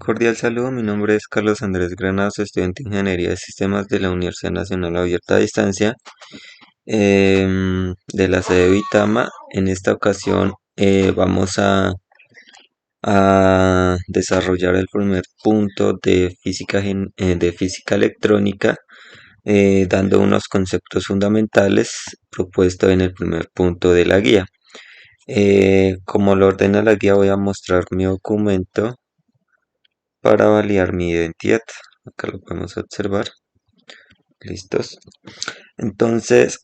Cordial saludo, mi nombre es Carlos Andrés Granados, estudiante de Ingeniería de Sistemas de la Universidad Nacional Abierta a Distancia de la sede de Vitama. En esta ocasión vamos a desarrollar el primer punto de de física electrónica, dando unos conceptos fundamentales propuestos en el primer punto de la guía. Como lo ordena la guía, voy a mostrar mi documento para validar mi identidad. Acá lo podemos observar. Listos. Entonces,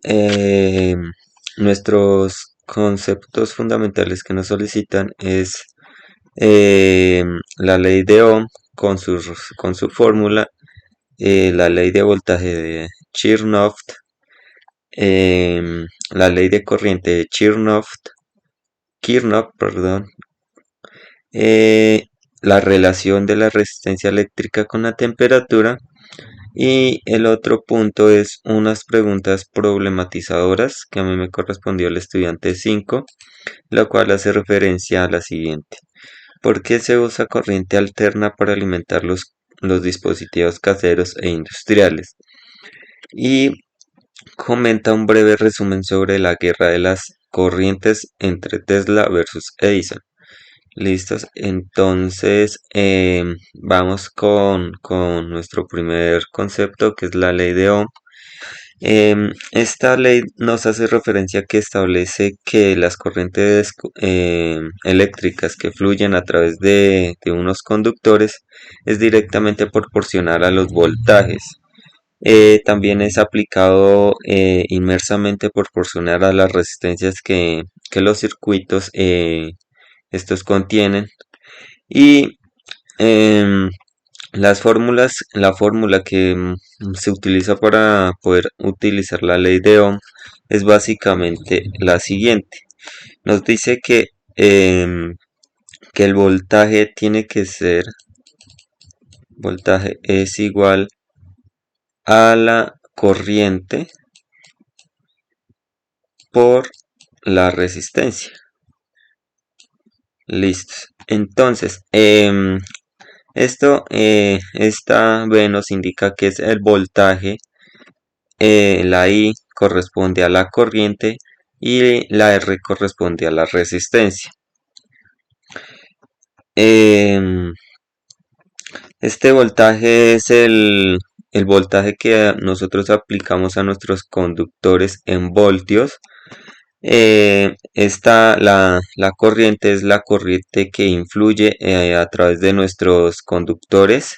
nuestros conceptos fundamentales que nos solicitan es la ley de Ohm con su fórmula, la ley de voltaje de Kirchhoff, la ley de corriente de Kirchhoff, perdón, eh, la relación de la resistencia eléctrica con la temperatura. Y el otro punto es unas preguntas problematizadoras que a mí me correspondió el estudiante 5, la cual hace referencia a la siguiente. ¿Por qué se usa corriente alterna para alimentar los dispositivos caseros e industriales? Y comenta un breve resumen sobre la guerra de las corrientes entre Tesla versus Edison. Listos, entonces vamos con nuestro primer concepto, que es la ley de Ohm. Esta ley nos hace referencia que establece que las corrientes eléctricas que fluyen a través de unos conductores es directamente proporcional a los voltajes. También es aplicado inmersamente proporcional a las resistencias que los circuitos estos contienen. Y em, la fórmula que se utiliza para poder utilizar la ley de Ohm es básicamente la siguiente. Nos dice que el voltaje voltaje es igual a la corriente por la resistencia. Listo. Entonces, esta B nos indica que es el voltaje, la I corresponde a la corriente y la R corresponde a la resistencia. Em, este voltaje es el voltaje que nosotros aplicamos a nuestros conductores en voltios. La corriente es la corriente que influye a través de nuestros conductores,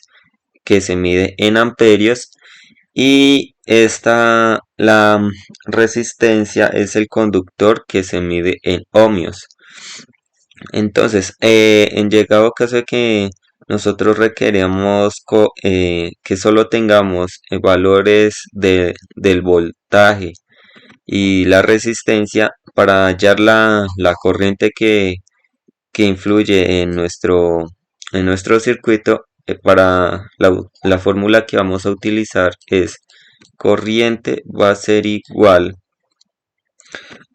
que se mide en amperios, y la resistencia es el conductor, que se mide en ohmios. Entonces, en llegado caso de que nosotros requeríamos que solo tengamos valores del voltaje y la resistencia para hallar la corriente que influye en nuestro circuito, para la fórmula que vamos a utilizar es corriente va a ser igual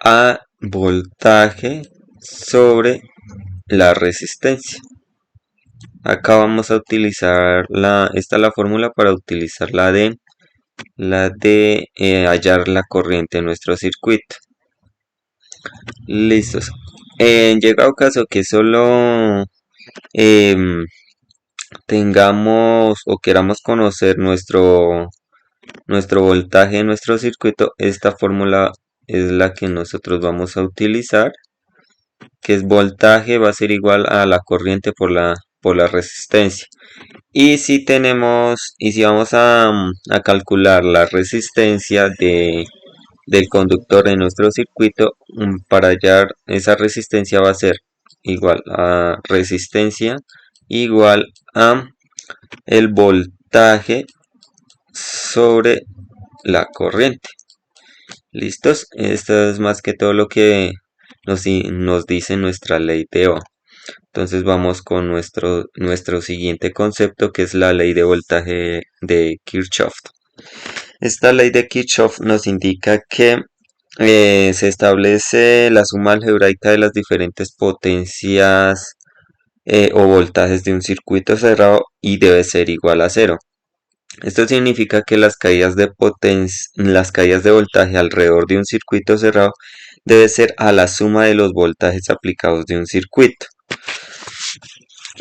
a voltaje sobre la resistencia. Acá vamos a utilizar esta es la fórmula para utilizar la de hallar la corriente en nuestro circuito. Listos. En llegado caso que solo em, tengamos o queramos conocer nuestro voltaje en nuestro circuito, esta fórmula es la que nosotros vamos a utilizar, que es voltaje va a ser igual a la corriente por la resistencia. Y si vamos a calcular la resistencia del conductor en nuestro circuito, para hallar esa resistencia va a ser igual a resistencia igual a el voltaje sobre la corriente. ¿Listos? Esto es más que todo lo que nos dice nuestra ley de Ohm. Entonces vamos con nuestro siguiente concepto, que es la ley de voltaje de Kirchhoff. Esta ley de Kirchhoff nos indica que se establece la suma algebraica de las diferentes potencias o voltajes de un circuito cerrado y debe ser igual a cero. Esto significa que las caídas de voltaje alrededor de un circuito cerrado debe ser a la suma de los voltajes aplicados de un circuito.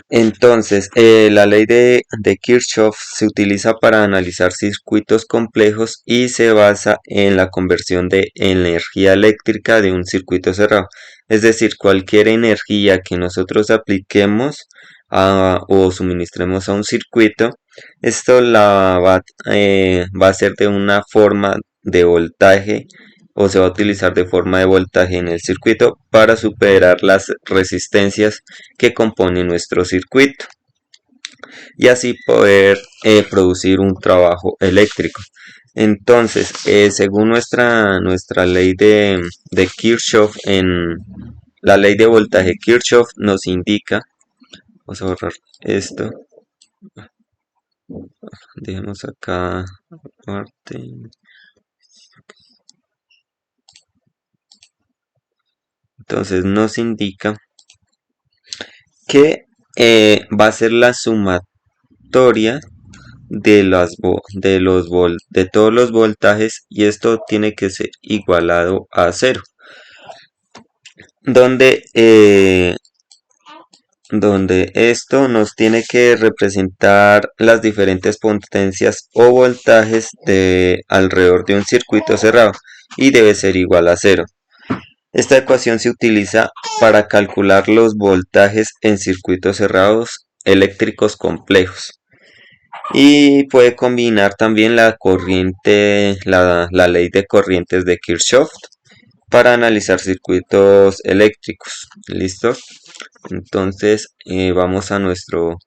Entonces, la ley de Kirchhoff se utiliza para analizar circuitos complejos y se basa en la conversión de energía eléctrica de un circuito cerrado. Es decir, cualquier energía que nosotros apliquemos o suministremos a un circuito, esto va a ser de una forma de voltaje o se va a utilizar de forma de voltaje en el circuito para superar las resistencias que componen nuestro circuito y así poder producir un trabajo eléctrico. Entonces, según nuestra ley de Kirchhoff, en la ley de voltaje Kirchhoff nos indica, vamos a borrar esto, dejemos acá parte. Entonces nos indica que va a ser la sumatoria de todos los voltajes y esto tiene que ser igualado a cero, donde donde esto nos tiene que representar las diferentes potencias o voltajes de alrededor de un circuito cerrado y debe ser igual a cero. Esta ecuación se utiliza para calcular los voltajes en circuitos cerrados eléctricos complejos y puede combinar también la ley de corrientes de Kirchhoff para analizar circuitos eléctricos. ¿Listo? Entonces vamos a nuestro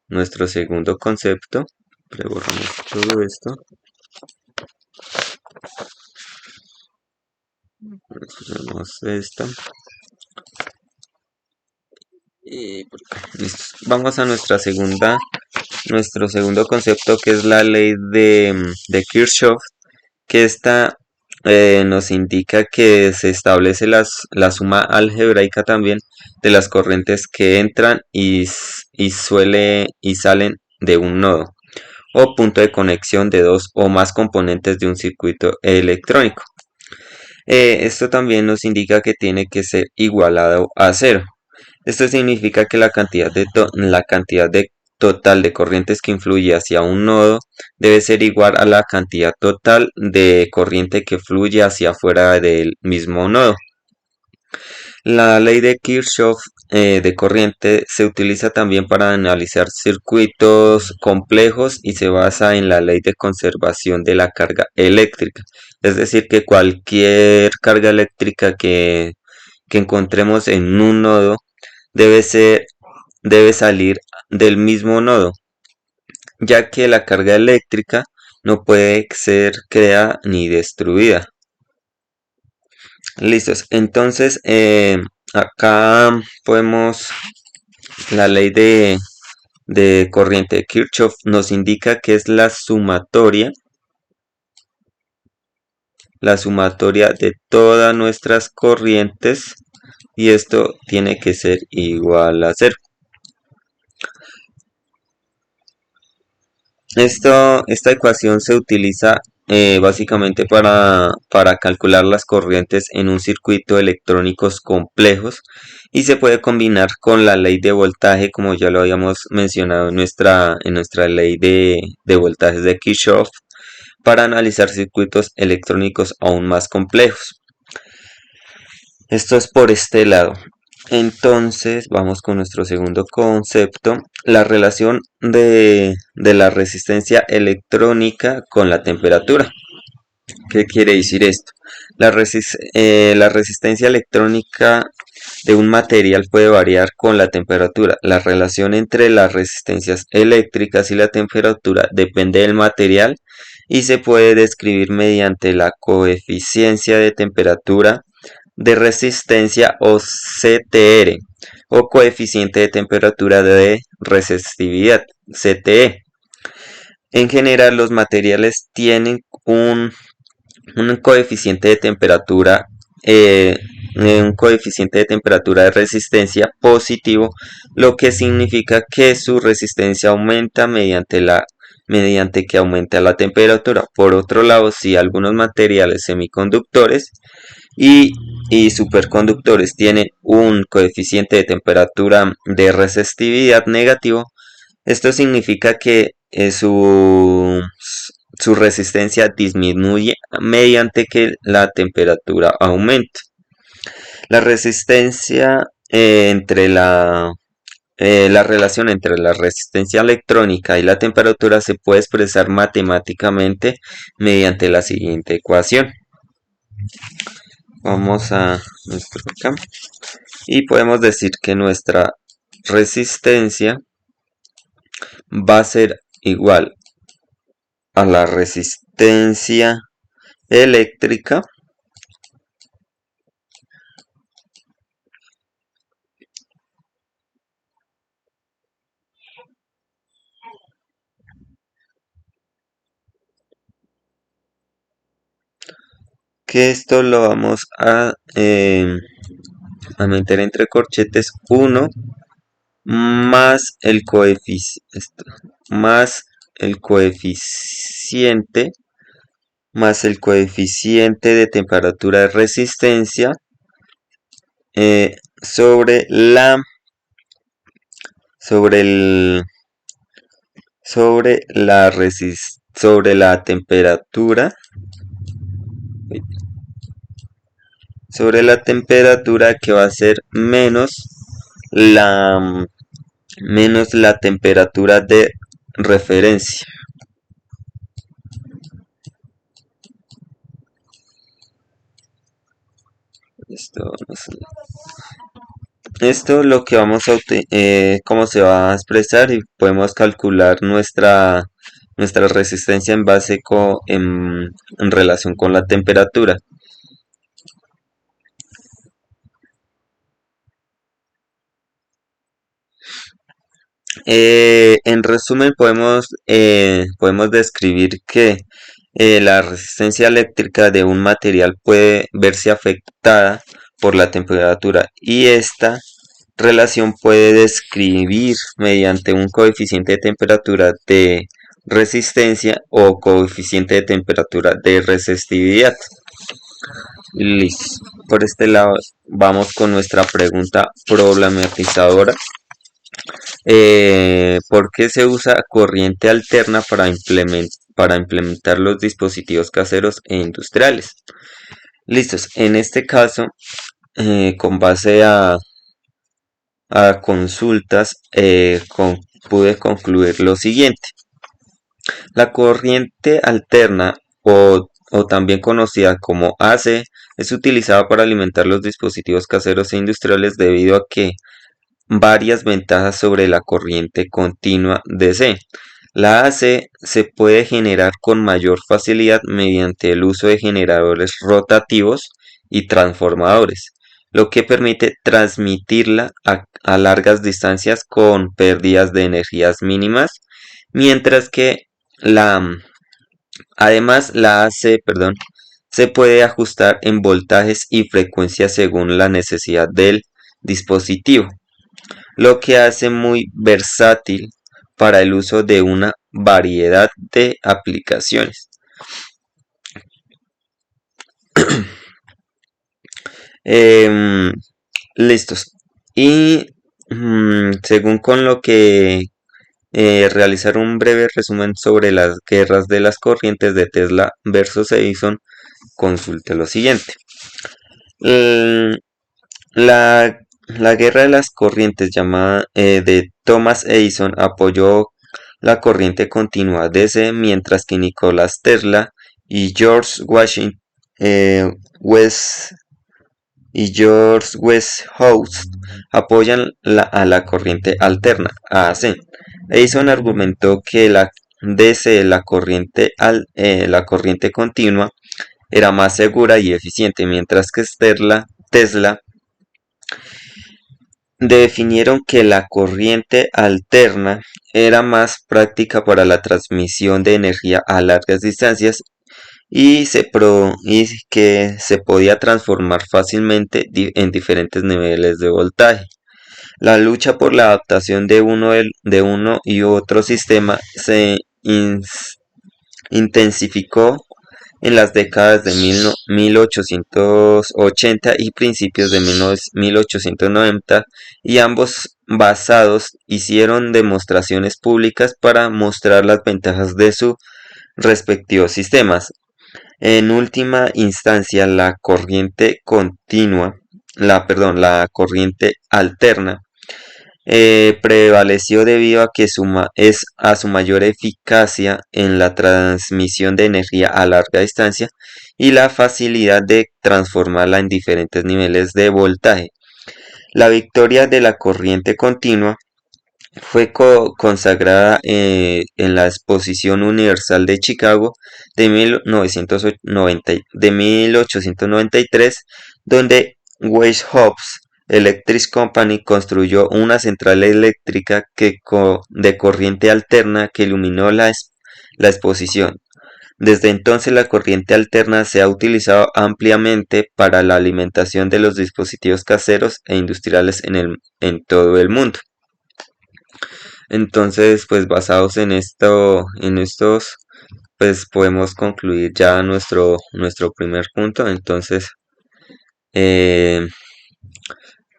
segundo concepto. Borramos todo esto. Ponemos esta. Listo. Vamos a nuestro segundo concepto, que es la ley de Kirchhoff, que esta nos indica que se establece la suma algebraica también de las corrientes que entran y salen de un nodo o punto de conexión de dos o más componentes de un circuito electrónico. Esto también nos indica que tiene que ser igualado a cero. Esto significa que la cantidad de total de corrientes que influye hacia un nodo debe ser igual a la cantidad total de corriente que fluye hacia afuera del mismo nodo. La ley de Kirchhoff de corriente se utiliza también para analizar circuitos complejos y se basa en la ley de conservación de la carga eléctrica. Es decir, que cualquier carga eléctrica que encontremos en un nodo debe salir del mismo nodo, ya que la carga eléctrica no puede ser creada ni destruida. Listos, entonces acá podemos, la ley de corriente de Kirchhoff nos indica que es la sumatoria de todas nuestras corrientes y esto tiene que ser igual a cero. Esta ecuación se utiliza básicamente para calcular las corrientes en un circuito electrónicos complejos y se puede combinar con la ley de voltaje, como ya lo habíamos mencionado en nuestra ley de voltajes de Kirchhoff, para analizar circuitos electrónicos aún más complejos. Esto es por este lado. Entonces vamos con nuestro segundo concepto, la relación de la resistencia electrónica con la temperatura. ¿Qué quiere decir esto? La resistencia electrónica de un material puede variar con la temperatura. La relación entre las resistencias eléctricas y la temperatura depende del material y se puede describir mediante la coeficiencia de temperatura de resistencia o CTR o coeficiente de temperatura de resistividad CTE. En general los materiales tienen un coeficiente de temperatura un coeficiente de temperatura de resistencia positivo, lo que significa que su resistencia aumenta mediante que aumenta la temperatura. Por otro lado, si algunos materiales semiconductores y, y superconductores tienen un coeficiente de temperatura de resistividad negativo, esto significa que su resistencia disminuye mediante que la temperatura aumenta. La resistencia entre la relación entre la resistencia electrónica y la temperatura se puede expresar matemáticamente mediante la siguiente ecuación. Vamos a nuestro campo y podemos decir que nuestra resistencia va a ser igual a la resistencia eléctrica que esto lo vamos a meter entre corchetes 1 más el coeficiente de temperatura de resistencia sobre la temperatura que va a ser la menos la temperatura de referencia. Esto lo que vamos a cómo se va a expresar, y podemos calcular nuestra resistencia en relación con la temperatura. En resumen, podemos describir que la resistencia eléctrica de un material puede verse afectada por la temperatura, y esta relación puede describir mediante un coeficiente de temperatura de resistencia o coeficiente de temperatura de resistividad. Listo. Por este lado vamos con nuestra pregunta problematizadora. ¿Por qué se usa corriente alterna para implementar los dispositivos caseros e industriales? Listos. En este caso, con base a consultas, pude concluir lo siguiente. La corriente alterna, o también conocida como AC, es utilizada para alimentar los dispositivos caseros e industriales debido a que varias ventajas sobre la corriente continua DC. La AC se puede generar con mayor facilidad mediante el uso de generadores rotativos y transformadores, lo que permite transmitirla a largas distancias con pérdidas de energías mínimas, mientras que además la AC, se puede ajustar en voltajes y frecuencias según la necesidad del dispositivo, lo que hace muy versátil para el uso de una variedad de aplicaciones. Listos. Y según con lo que realizar un breve resumen sobre las guerras de las corrientes de Tesla versus Edison, consulte lo siguiente. La guerra de las corrientes llamada de Thomas Edison apoyó la corriente continua DC, mientras que Nicolás Tesla y George Westinghouse apoyan a la corriente alterna, AC. Edison argumentó que la DC, la corriente continua, era más segura y eficiente, mientras que Tesla definieron que la corriente alterna era más práctica para la transmisión de energía a largas distancias y que se podía transformar fácilmente en diferentes niveles de voltaje. La lucha por la adaptación de uno y otro sistema se intensificó en las décadas de 1880 y principios de 1890, y ambos basados hicieron demostraciones públicas para mostrar las ventajas de sus respectivos sistemas. En última instancia, la corriente continua, la corriente alterna, prevaleció debido a que es a su mayor eficacia en la transmisión de energía a larga distancia y la facilidad de transformarla en diferentes niveles de voltaje. La victoria de la corriente continua fue consagrada en la Exposición Universal de Chicago de 1893, donde Weishaupt Electric Company construyó una central eléctrica de corriente alterna que iluminó la exposición. Desde entonces la corriente alterna se ha utilizado ampliamente para la alimentación de los dispositivos caseros e industriales en todo el mundo. Entonces, pues basados en estos, pues podemos concluir ya nuestro primer punto. Eh,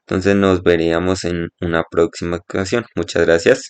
entonces nos veríamos en una próxima ocasión. Muchas gracias.